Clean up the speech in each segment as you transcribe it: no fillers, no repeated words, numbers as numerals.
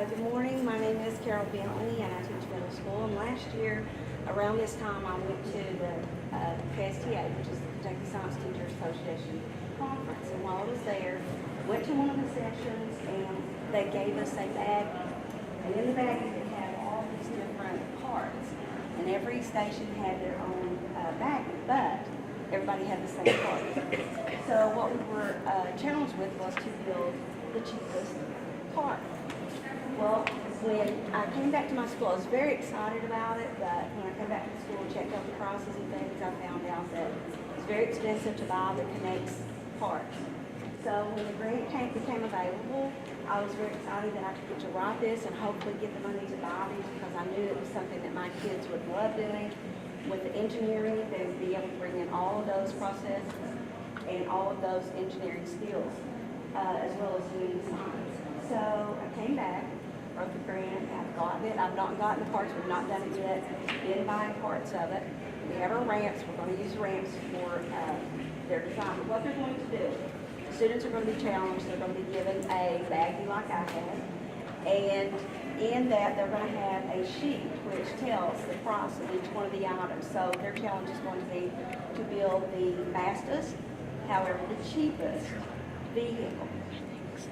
Good morning. My name is Carole Bentley, and I teach middle school. And last year, around this time, I went to the KSTA, which is the Kentucky Science Teachers Association conference. And while I was there, went to one of the sessions, and they gave us a bag. And in the bag, it had all these different parts, and every station had their own bag, but everybody had the same part. So what we were challenged with was to build the cheapest part. Well, when I came back to my school, I was very excited about it, but when I came back to school and checked out the prices and things, I found out that it's very expensive to buy the Connects parts. So when the grant became available, I was very excited that I could get to write this and hopefully get the money to buy these, because I knew it was something that my kids would love doing. With the engineering, they would be able to bring in all of those processes and all of those engineering skills, as well as doing science. So I came back, wrote the grant, I've gotten it. I've not gotten the parts, we've not done it yet. Been buying parts of it. We have our ramps, we're going to use ramps for their design. But what they're going to do, the students are going to be challenged, they're going to be given a baggie like I had, and in that they're going to have a sheet which tells the price of each one of the items. So their challenge is going to be to build the fastest, however the cheapest vehicle.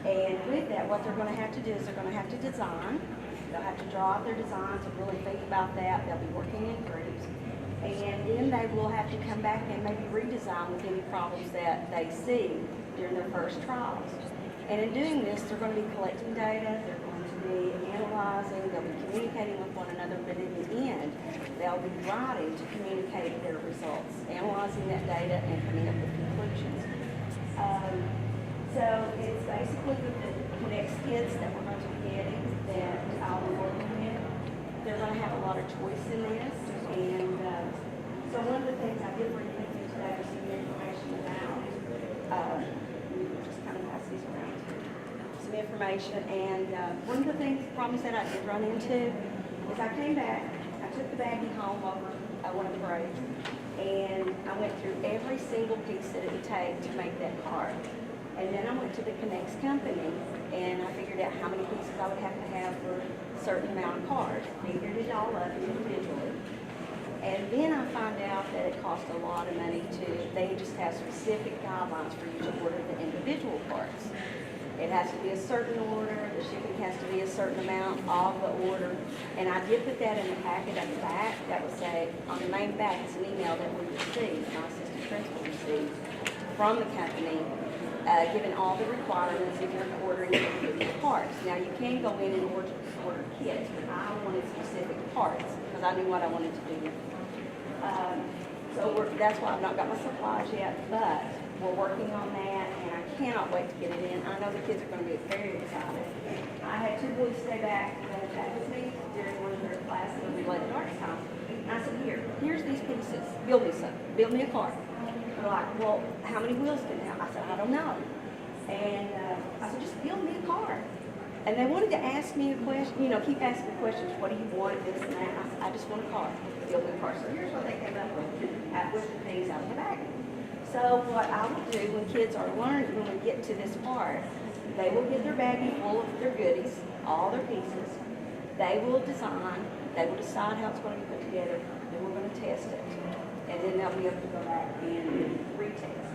And with that, what they're going to have to do is they're going to have to design. They'll have to draw out their designs and really think about that. They'll be working in groups. And then they will have to come back and maybe redesign with any problems that they see during their first trials. And in doing this, they're going to be collecting data, they're going to be analyzing, they'll be communicating with one another, but in the end, they'll be writing to communicate their results, analyzing that data and coming up with conclusions. So it's basically with the Connects kids that we're going to be getting that I'll be working with. They're going to have a lot of choice in this, and so one of the things I did bring with you today was some information about, just kind of pass these around here, some information, and one of the problems that I did run into is I came back, I took the baggie home over one of the breaks, and I went through every single piece that it would take to make that card. And then I went to the Connects company, and I figured out how many pieces I would have to have for a certain amount of cards. Figured it all up individually. And then I found out that it cost a lot of money they just have specific guidelines for you to order the individual parts. It has to be a certain order, the shipping has to be a certain amount of the order. And I did put that in the packet at the back. That would say, on the main back, it's an email that we received, my assistant principal received from the company, given all the requirements if you're ordering individual parts. Now, you can go in and order kits, but I wanted specific parts because I knew what I wanted to do. So that's why I've not got my supplies yet, but we're working on that, and I cannot wait to get it in. I know the kids are going to be very excited. I had two boys stay back with me during one of their classes when we led arts time, and I said, here's these pieces. Build me some. Build me a car. They're like, well, how many wheels can it have? I said, I don't know. And I said, just build me a car. And they wanted to ask me a question, keep asking questions. What do you want, this and that? I said, I just want a car. Build me a car. So here's what they came up with the things out of the bag. So what I will do when kids are learning, when we get to this part, they will get their baggie full of their goodies, all their pieces. They will design. They will decide how it's going to be put together. Then we're going to test it. And then they'll be able to go back and retest.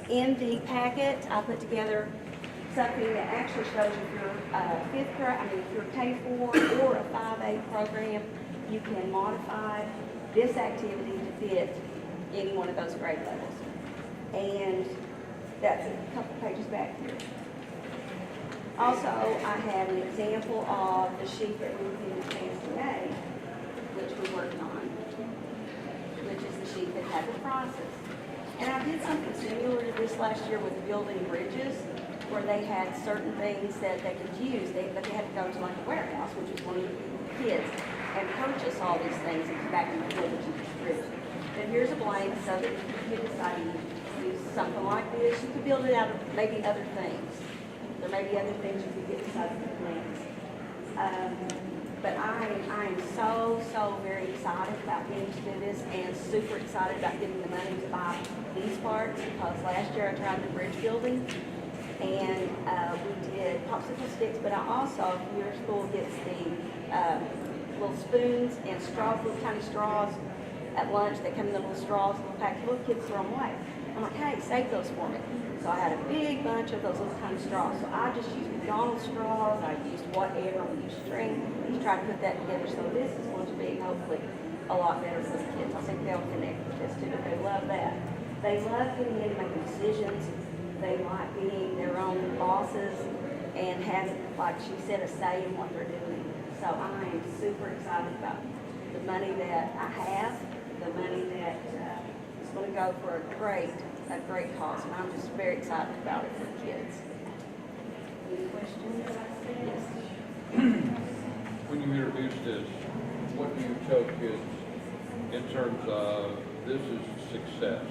In the packet, I put together something that actually shows if you're if you're K-4 or a 5A program, you can modify this activity to fit any one of those grade levels. And that's a couple pages back here. Also, I have an example of the sheet that we were in today, which we worked on, which is the sheet that had the prices. And I did something similar to this last year with building bridges, where they had certain things that they could use, but they had to go to like a warehouse, which is one of the kids, and purchase all these things and come back and build it to this bridge. But here's a blank so that if you decide to use something like this, you could build it out of maybe other things. There may be other things you could get besides the blanks. But I am so very excited about getting to do this, and super excited about getting the money to buy these parts, because last year I tried the bridge building And we did popsicle sticks, but I also, if your school gets the little spoons and straws, little tiny straws at lunch, they come in the little straws, little packs, little kids throw them away. I'm like, hey, save those for me. So I had a big bunch of those little tiny straws. So I just used McDonald's straws, I used whatever, we used string, to try to put that together. So this is going to be hopefully a lot better for the kids. I think they'll connect with this too, but they love that. They love getting in and making decisions. They like being their own bosses and having, like she said, a say in what they're doing. So I am super excited about the money that I have, the money that is going to go for a great cause. And I'm just very excited about it for the kids. Any questions? Yes. When you introduce this, what do you tell kids in terms of this is success?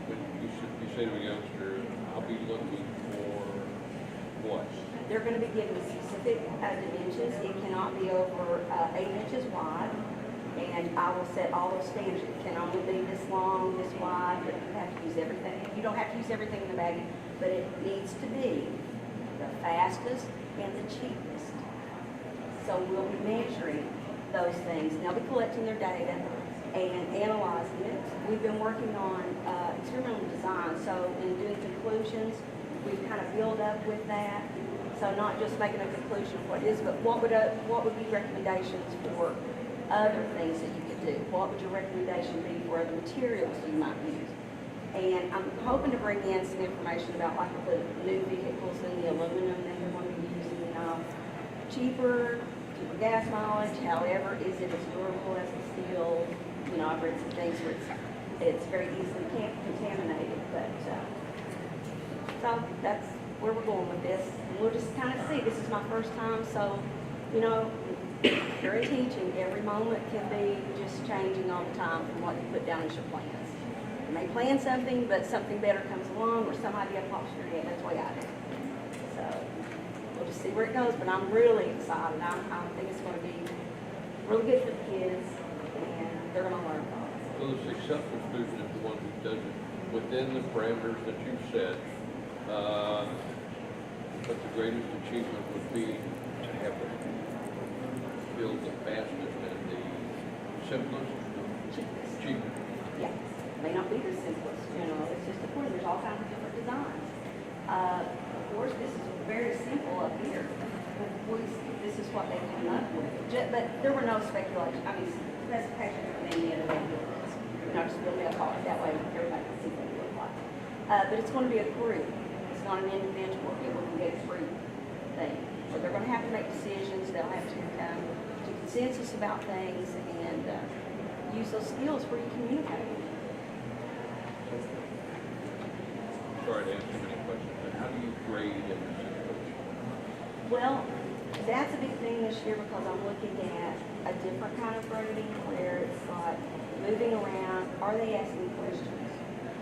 When you say to a youngster, I'll be looking for what? They're going to be given specific dimensions. It cannot be over 8 inches wide. And I will set all those standards. It can only be this long, this wide, but you have to use everything. You don't have to use everything in the baggie, but it needs to be the fastest and the cheapest. So we'll be measuring those things. And they'll be collecting their data and analyzing it. We've been working on experimental design. So in doing conclusions, we've kind of built up with that. So not just making a conclusion of what it is, but what would be recommendations for other things that you could do? What would your recommendation be for other materials you might use? And I'm hoping to bring in some information about like the new vehicles and the aluminum that they're going to be using. Cheaper gas mileage, however, is it as durable as the steel? You know, I've read some things where it's very easily contaminated, but so that's where we're going with this. And we'll just kind of see. This is my first time, so, you know, during teaching, every moment can be just changing all the time from what you put down as your plans. You may plan something, but something better comes along or some idea pops in your head. That's the way I do. So we'll just see where it goes, but I'm really excited. I think it's going to be really good for the kids, and they're going to learn from it. So the successful student is the one who does it within the parameters that you've set. But the greatest achievement would be to have them build the fastest and the simplest, cheapest. Yeah, may not be the simplest, you know, it's just important. There's all kinds of different designs. Of course, this is very simple up here. This is what they came up with. But there were no speculation. I mean, specifications for any of them. You know, just build me a car. That way everybody can see what it looks like. But it's going to be a group. It's not an individual. People can get a group thing. So they're going to have to make decisions. They'll have to come to consensus about things and use those skills where you communicate. Sorry to ask too many questions, but how do you grade in this situation? Well, that's a big thing this year because I'm looking at a different kind of grading where it's like moving around. Are they asking questions?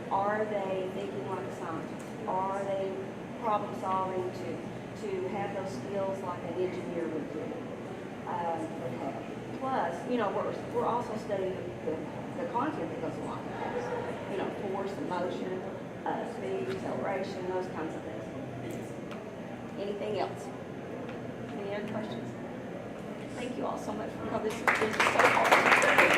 Are they thinking like a scientist? Are they problem solving to have those skills like an engineer would do? Plus, you know, we're also studying the content that goes along with this. You know, force, motion, speed, acceleration, those kinds of things. Anything else? Any other questions? Thank you all so much for coming. This is so hard.